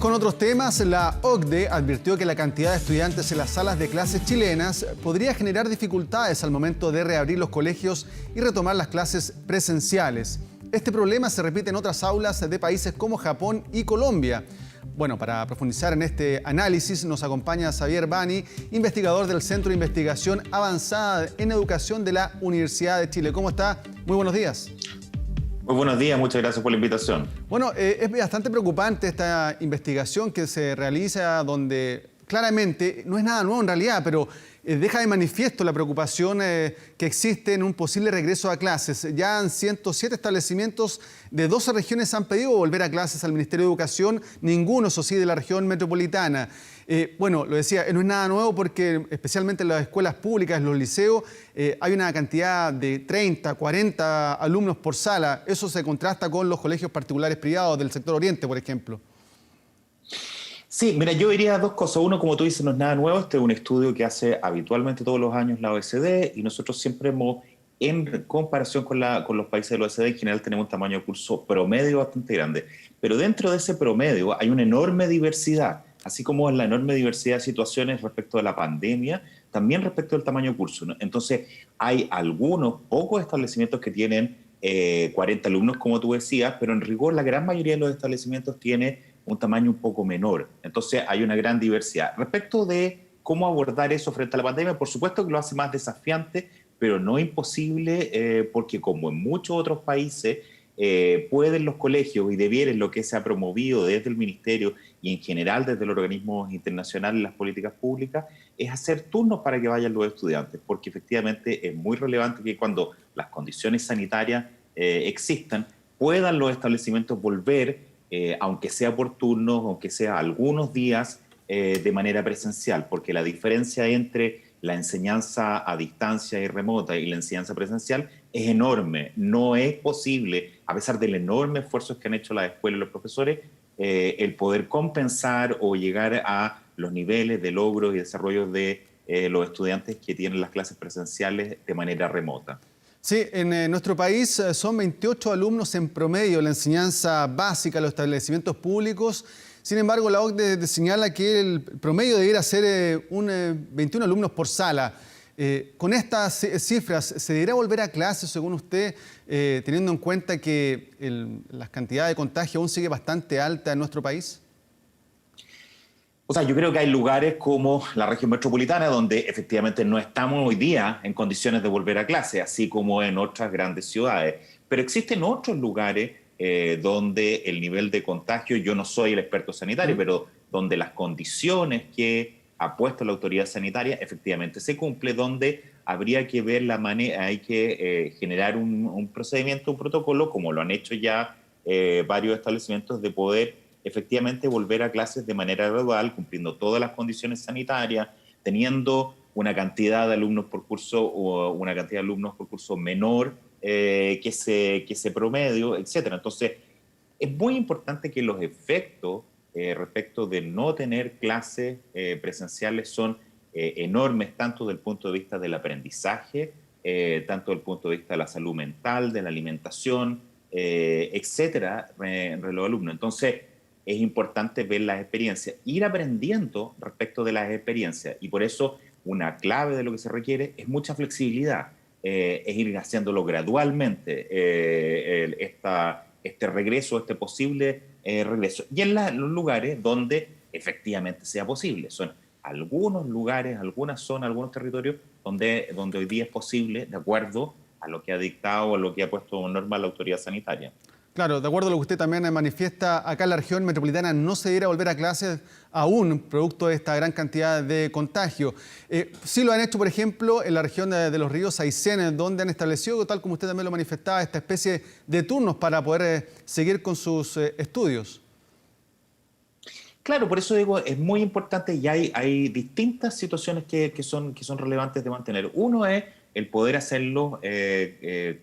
con otros temas. La OCDE advirtió que la cantidad de estudiantes en las salas de clases chilenas podría generar dificultades al momento de reabrir los colegios y retomar las clases presenciales. Este problema se repite en otras aulas de países como Japón y Colombia. Bueno, para profundizar en este análisis nos acompaña Xavier Bani, investigador del Centro de Investigación Avanzada en Educación de la Universidad de Chile. ¿Cómo está? Muy buenos días. Muy buenos días, muchas gracias por la invitación. Bueno, es bastante preocupante esta investigación que se realiza donde claramente no es nada nuevo en realidad, pero deja de manifiesto la preocupación que existe en un posible regreso a clases. Ya en 107 establecimientos de 12 regiones han pedido volver a clases al Ministerio de Educación, ninguno, eso sí, de la región metropolitana. Bueno, lo decía, no es nada nuevo porque especialmente en las escuelas públicas, en los liceos, hay una cantidad de 30, 40 alumnos por sala. Eso se contrasta con los colegios particulares privados del sector oriente, por ejemplo. Sí, mira, yo diría dos cosas. Uno, como tú dices, no es nada nuevo. Este es un estudio que hace habitualmente todos los años la OECD y nosotros siempre en comparación con los países de la OECD, en general tenemos un tamaño de curso promedio bastante grande. Pero dentro de ese promedio hay una enorme diversidad, así como la enorme diversidad de situaciones respecto de la pandemia, también respecto del tamaño de curso, ¿no? Entonces, hay algunos pocos establecimientos que tienen 40 alumnos, como tú decías, pero en rigor la gran mayoría de los establecimientos tiene un tamaño un poco menor. Entonces hay una gran diversidad. Respecto de cómo abordar eso frente a la pandemia, por supuesto que lo hace más desafiante, pero no imposible, porque como en muchos otros países, pueden los colegios y debieran, lo que se ha promovido desde el Ministerio y en general desde los organismos internacionales, las políticas públicas, es hacer turnos para que vayan los estudiantes, porque efectivamente es muy relevante que cuando las condiciones sanitarias existan, puedan los establecimientos volver, aunque sea por turnos, aunque sea algunos días, de manera presencial, porque la diferencia entre la enseñanza a distancia y remota y la enseñanza presencial es enorme. No es posible, a pesar del enorme esfuerzo que han hecho las escuelas y los profesores, el poder compensar o llegar a los niveles de logros y desarrollo de los estudiantes que tienen las clases presenciales de manera remota. Sí, en nuestro país son 28 alumnos en promedio en la enseñanza básica de los establecimientos públicos. Sin embargo, la OCDE señala que el promedio debiera ser 21 alumnos por sala. Con estas cifras, ¿se deberá volver a clases, según usted, teniendo en cuenta que la cantidad de contagio aún sigue bastante alta en nuestro país? O sea, yo creo que hay lugares como la región metropolitana donde efectivamente no estamos hoy día en condiciones de volver a clase, así como en otras grandes ciudades. Pero existen otros lugares donde el nivel de contagio, yo no soy el experto sanitario, pero donde las condiciones que ha puesto la autoridad sanitaria efectivamente se cumple, donde habría que ver la manera, hay que generar un procedimiento, un protocolo, como lo han hecho ya varios establecimientos, de poder efectivamente volver a clases de manera gradual, cumpliendo todas las condiciones sanitarias, teniendo una cantidad de alumnos por curso o una cantidad de alumnos por curso menor que ese promedio, etcétera. Entonces, es muy importante que los efectos respecto de no tener clases presenciales son enormes, tanto desde el punto de vista del aprendizaje, tanto desde el punto de vista de la salud mental, de la alimentación, etcétera, en los alumnos. Entonces, es importante ver las experiencias, ir aprendiendo respecto de las experiencias. Y por eso una clave de lo que se requiere es mucha flexibilidad, es ir haciéndolo gradualmente, este regreso, este posible regreso. Y en los lugares donde efectivamente sea posible. Son algunos lugares, algunas zonas, algunos territorios donde hoy día es posible, de acuerdo a lo que ha dictado, a lo que ha puesto en norma la autoridad sanitaria. Claro, de acuerdo a lo que usted también manifiesta, acá en la región metropolitana no se debiera volver a clases aún, producto de esta gran cantidad de contagio. Sí lo han hecho, por ejemplo, en la región de los ríos Aysén, donde han establecido, tal como usted también lo manifestaba, esta especie de turnos para poder seguir con sus estudios. Claro, por eso digo, es muy importante y hay distintas situaciones que son relevantes de mantener. Uno es el poder hacerlo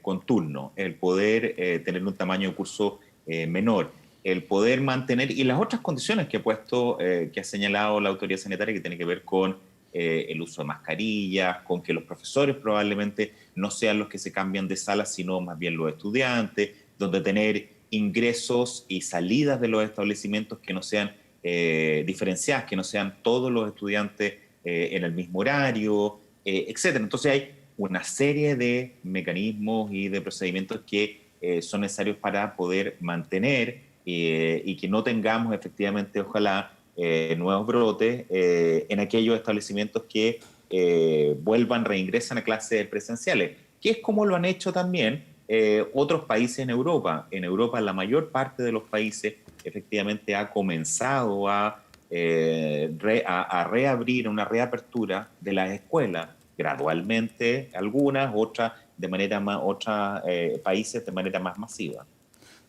con turno, el poder tener un tamaño de curso menor, el poder mantener, y las otras condiciones que ha señalado la autoridad sanitaria, que tiene que ver con el uso de mascarillas, con que los profesores probablemente no sean los que se cambian de sala, sino más bien los estudiantes, donde tener ingresos y salidas de los establecimientos que no sean diferenciadas, que no sean todos los estudiantes en el mismo horario, etcétera. Entonces hay una serie de mecanismos y de procedimientos que son necesarios para poder mantener y que no tengamos efectivamente, ojalá, nuevos brotes en aquellos establecimientos que reingresan a clases presenciales, que es como lo han hecho también otros países en Europa. En Europa la mayor parte de los países efectivamente ha comenzado a reabrir una reapertura de las escuelas, gradualmente algunas, otras de manera más, países de manera más masiva.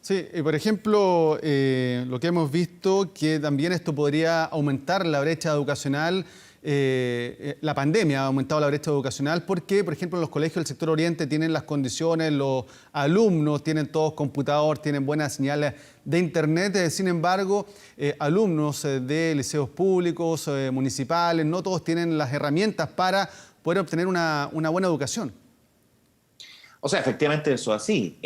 Sí, y por ejemplo, lo que hemos visto, que también esto podría aumentar la brecha educacional. La pandemia ha aumentado la brecha educacional porque, por ejemplo, en los colegios del sector oriente tienen las condiciones, los alumnos tienen todos computador, tienen buenas señales de internet. Sin embargo, alumnos de liceos públicos, municipales, no todos tienen las herramientas para poder obtener una buena educación. O sea, efectivamente eso es así.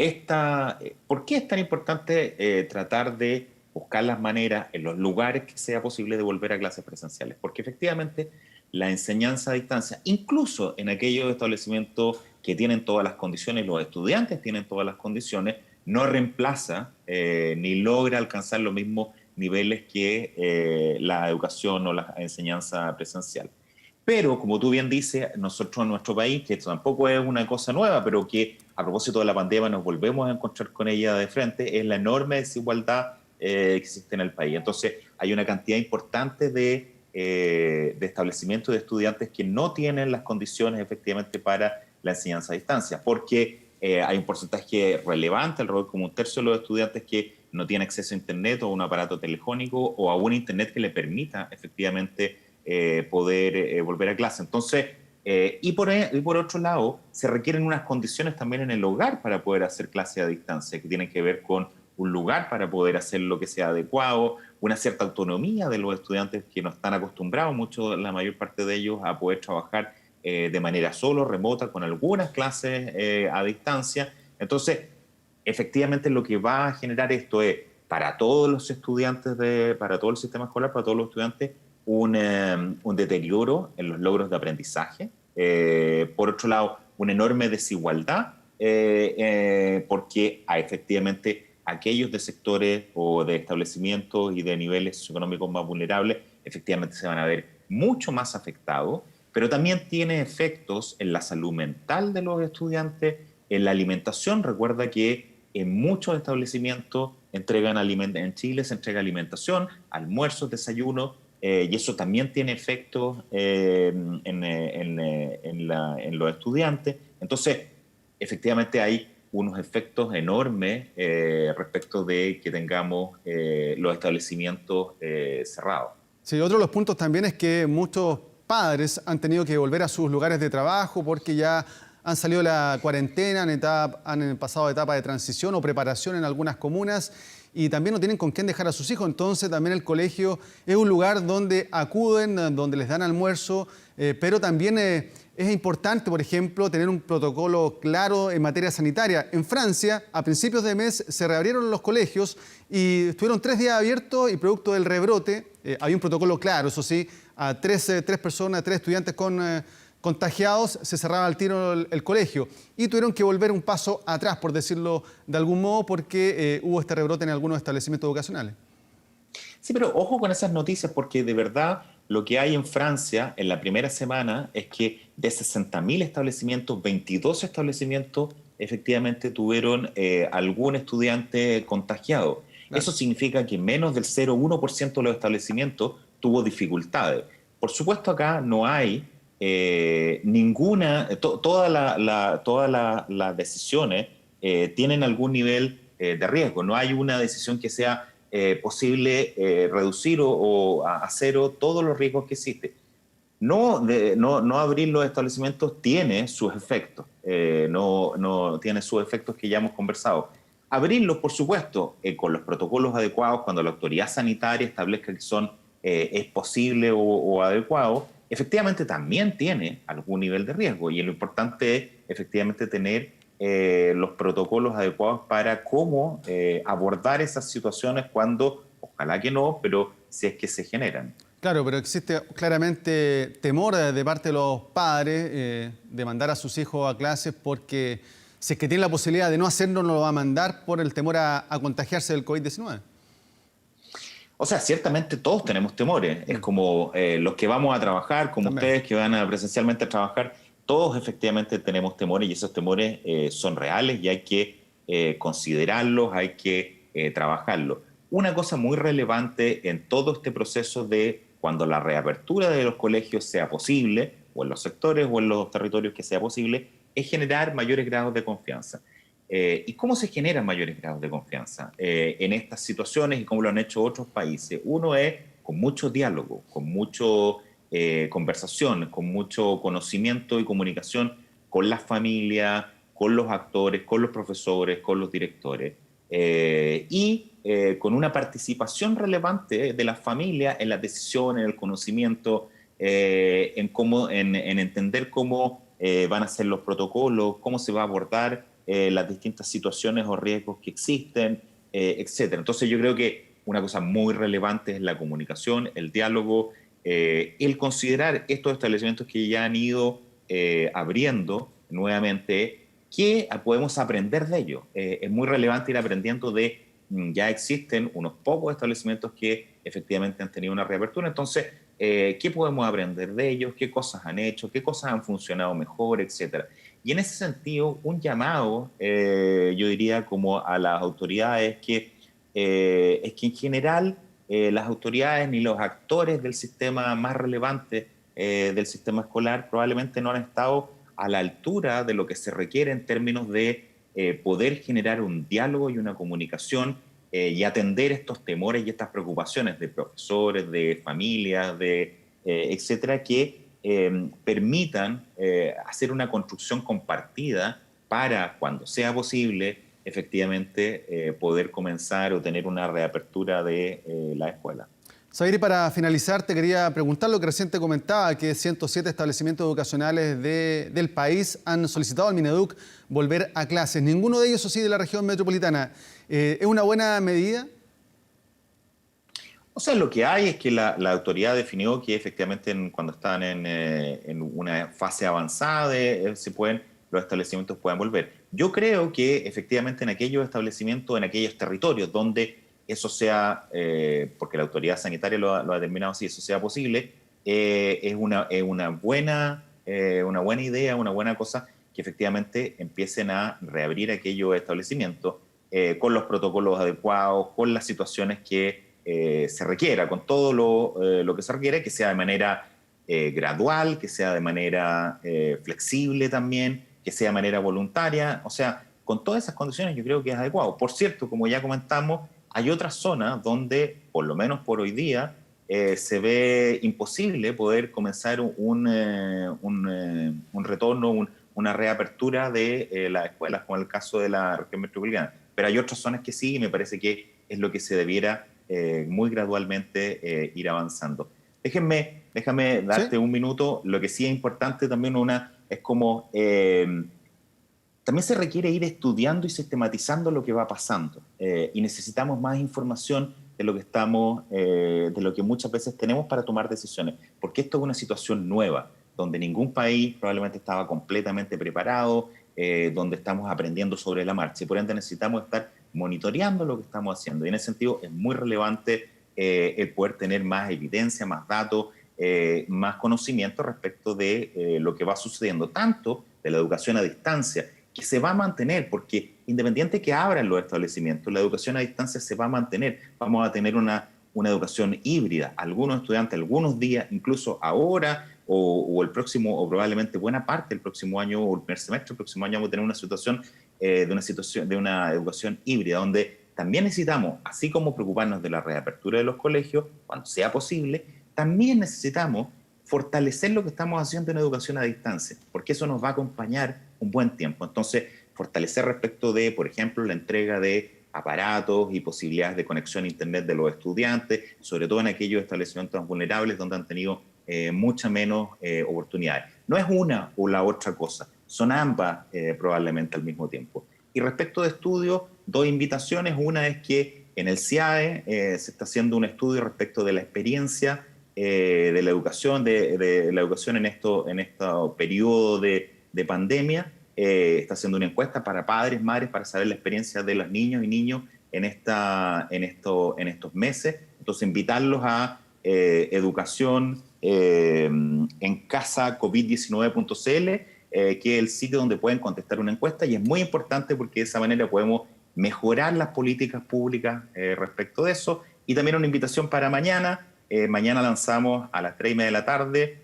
¿Por qué es tan importante tratar de buscar las maneras en los lugares que sea posible de volver a clases presenciales? Porque efectivamente la enseñanza a distancia, incluso en aquellos establecimientos que tienen todas las condiciones, los estudiantes tienen todas las condiciones, no reemplaza ni logra alcanzar los mismos niveles que la educación o la enseñanza presencial. Pero, como tú bien dices, nosotros en nuestro país, que esto tampoco es una cosa nueva, pero que a propósito de la pandemia nos volvemos a encontrar con ella de frente, es la enorme desigualdad que existe en el país. Entonces, hay una cantidad importante de establecimientos de estudiantes que no tienen las condiciones efectivamente para la enseñanza a distancia, porque hay un porcentaje relevante, alrededor como un tercio de los estudiantes que no tienen acceso a Internet o a un aparato telefónico o a un Internet que le permita efectivamente poder volver a clase. Entonces, y por otro lado, se requieren unas condiciones también en el hogar para poder hacer clases a distancia, que tienen que ver con un lugar para poder hacer lo que sea adecuado, una cierta autonomía de los estudiantes que no están acostumbrados, la mayor parte de ellos, a poder trabajar de manera solo, remota, con algunas clases a distancia. Entonces, efectivamente lo que va a generar esto es, para todos los estudiantes, para todo el sistema escolar, para todos los estudiantes, un deterioro en los logros de aprendizaje. Por otro lado, una enorme desigualdad, porque efectivamente aquellos de sectores o de establecimientos y de niveles socioeconómicos más vulnerables, efectivamente se van a ver mucho más afectados, pero también tiene efectos en la salud mental de los estudiantes, en la alimentación. Recuerda que en muchos establecimientos en Chile se entrega alimentación, almuerzos, desayunos, y eso también tiene efectos en los estudiantes. Entonces, efectivamente hay unos efectos enormes respecto de que tengamos los establecimientos cerrados. Sí, otro de los puntos también es que muchos padres han tenido que volver a sus lugares de trabajo porque ya han salido de la cuarentena, han pasado etapa de transición o preparación en algunas comunas y también no tienen con quién dejar a sus hijos. Entonces también el colegio es un lugar donde acuden, donde les dan almuerzo, pero también es importante, por ejemplo, tener un protocolo claro en materia sanitaria. En Francia, a principios de mes, se reabrieron los colegios y estuvieron 3 días abiertos y producto del rebrote, había un protocolo claro, eso sí, a tres estudiantes contagiados, se cerraba al tiro el colegio y tuvieron que volver un paso atrás, por decirlo de algún modo, porque hubo este rebrote en algunos establecimientos educacionales. Sí, pero ojo con esas noticias, porque de verdad lo que hay en Francia en la primera semana es que de 60.000 establecimientos, 22 establecimientos efectivamente tuvieron algún estudiante contagiado. Claro. Eso significa que menos del 0,1% de los establecimientos tuvo dificultades. Por supuesto, acá no hay todas las decisiones tienen algún nivel de riesgo. No hay una decisión que sea posible reducir o a cero todos los riesgos que existen. No abrir los establecimientos tiene sus efectos, no tiene sus efectos que ya hemos conversado. Abrirlos, por supuesto, con los protocolos adecuados, cuando la autoridad sanitaria establezca que es posible o adecuado, efectivamente también tiene algún nivel de riesgo y lo importante es efectivamente tener los protocolos adecuados para cómo abordar esas situaciones cuando, ojalá que no, pero si es que se generan. Claro, pero existe claramente temor de parte de los padres de mandar a sus hijos a clases porque si es que tienen la posibilidad de no hacerlo, no lo va a mandar por el temor a contagiarse del COVID-19. O sea, ciertamente todos tenemos temores. Es como los que vamos a trabajar, como También. ustedes que van a presencialmente a trabajar, todos efectivamente tenemos temores y esos temores son reales y hay que considerarlos, hay que trabajarlos. Una cosa muy relevante en todo este proceso de cuando la reapertura de los colegios sea posible, o en los sectores o en los territorios que sea posible, es generar mayores grados de confianza. ¿Y cómo se generan mayores grados de confianza en estas situaciones y cómo lo han hecho otros países? Uno es con mucho diálogo, con mucho conversación, con mucho conocimiento y comunicación con las familias, con los actores, con los profesores, con los directores con una participación relevante de las familias en las decisiones, en el conocimiento, en entender cómo van a ser los protocolos, cómo se va a abordar las distintas situaciones o riesgos que existen, etcétera. Entonces yo creo que una cosa muy relevante es la comunicación, el diálogo, el considerar estos establecimientos que ya han ido abriendo nuevamente, ¿qué podemos aprender de ellos? Es muy relevante ir aprendiendo de, ya existen unos pocos establecimientos que efectivamente han tenido una reapertura, entonces, ¿qué podemos aprender de ellos? ¿Qué cosas han hecho? ¿Qué cosas han funcionado mejor? Etcétera. Y en ese sentido, un llamado, yo diría, como a las autoridades, es que en general las autoridades ni los actores del sistema más relevante del sistema escolar probablemente no han estado a la altura de lo que se requiere en términos de poder generar un diálogo y una comunicación y atender estos temores y estas preocupaciones de profesores, de familias, etcétera, que permitan hacer una construcción compartida para, cuando sea posible, efectivamente poder comenzar o tener una reapertura de la escuela. Saber, y para finalizar, te quería preguntar lo que recién te comentaba, que 107 establecimientos educacionales del país han solicitado al Mineduc volver a clases. Ninguno de ellos, eso sí, de la región metropolitana. ¿Es una buena medida? O sea, lo que hay es que la autoridad definió que efectivamente cuando están en una fase avanzada los establecimientos pueden volver. Yo creo que efectivamente en aquellos establecimientos, en aquellos territorios donde eso sea, porque la autoridad sanitaria lo ha determinado así, eso sea posible, es una buena idea, una buena cosa que efectivamente empiecen a reabrir aquellos establecimientos con los protocolos adecuados, con las situaciones que se requiera, con todo lo que se requiere, que sea de manera gradual, que sea de manera flexible también, que sea de manera voluntaria, o sea, con todas esas condiciones yo creo que es adecuado. Por cierto, como ya comentamos, hay otras zonas donde, por lo menos por hoy día, se ve imposible poder comenzar un retorno, una reapertura de las escuelas, como el caso de la región metropolitana. Pero hay otras zonas que sí, y me parece que es lo que se debiera muy gradualmente ir avanzando. Déjame darte ¿Sí? un minuto. Lo que sí es importante también es como también se requiere ir estudiando y sistematizando lo que va pasando y necesitamos más información de lo que de lo que muchas veces tenemos para tomar decisiones, porque esto es una situación nueva, donde ningún país probablemente estaba completamente preparado, donde estamos aprendiendo sobre la marcha y por ende necesitamos estar monitoreando lo que estamos haciendo y en ese sentido es muy relevante el poder tener más evidencia, más datos, más conocimiento respecto de lo que va sucediendo, tanto de la educación a distancia, que se va a mantener, porque independiente que abran los establecimientos, la educación a distancia se va a mantener. Vamos a tener una educación híbrida. Algunos estudiantes, algunos días, incluso ahora o el próximo, o probablemente buena parte del próximo año o el primer semestre del próximo año vamos a tener una situación de una educación híbrida, donde también necesitamos, así como preocuparnos de la reapertura de los colegios, cuando sea posible, también necesitamos fortalecer lo que estamos haciendo en educación a distancia, porque eso nos va a acompañar un buen tiempo. Entonces, fortalecer respecto de, por ejemplo, la entrega de aparatos y posibilidades de conexión a Internet de los estudiantes, sobre todo en aquellos establecimientos vulnerables donde han tenido mucha menos oportunidades. No es una o la otra cosa, son ambas probablemente al mismo tiempo. Y respecto de estudios, dos invitaciones. Una es que En el CIAE se está haciendo un estudio respecto de la experiencia de la educación, de la educación en este periodo de pandemia. Está haciendo una encuesta para padres, madres, para saber la experiencia de los niños y niños en estos meses. Entonces, invitarlos a educación en casa covid19.cl, que es el sitio donde pueden contestar una encuesta, y es muy importante porque de esa manera podemos mejorar las políticas públicas respecto de eso. Y también una invitación para mañana. Mañana lanzamos a las 3:30 de la tarde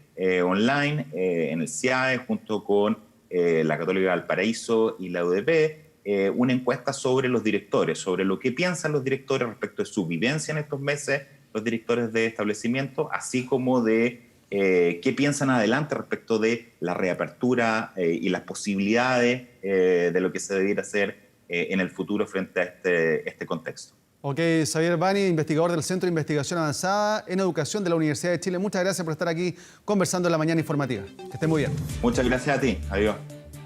online en el CIAE junto con la Católica de Valparaíso y la UDP, una encuesta sobre los directores, sobre lo que piensan los directores respecto de su vivencia en estos meses, los directores de establecimientos, así como de qué piensan adelante respecto de la reapertura y las posibilidades de lo que se debiera hacer en el futuro frente a este contexto. Ok, Xavier Bani, investigador del Centro de Investigación Avanzada en Educación de la Universidad de Chile. Muchas gracias por estar aquí conversando en la mañana informativa. Que estén muy bien. Muchas gracias a ti. Adiós.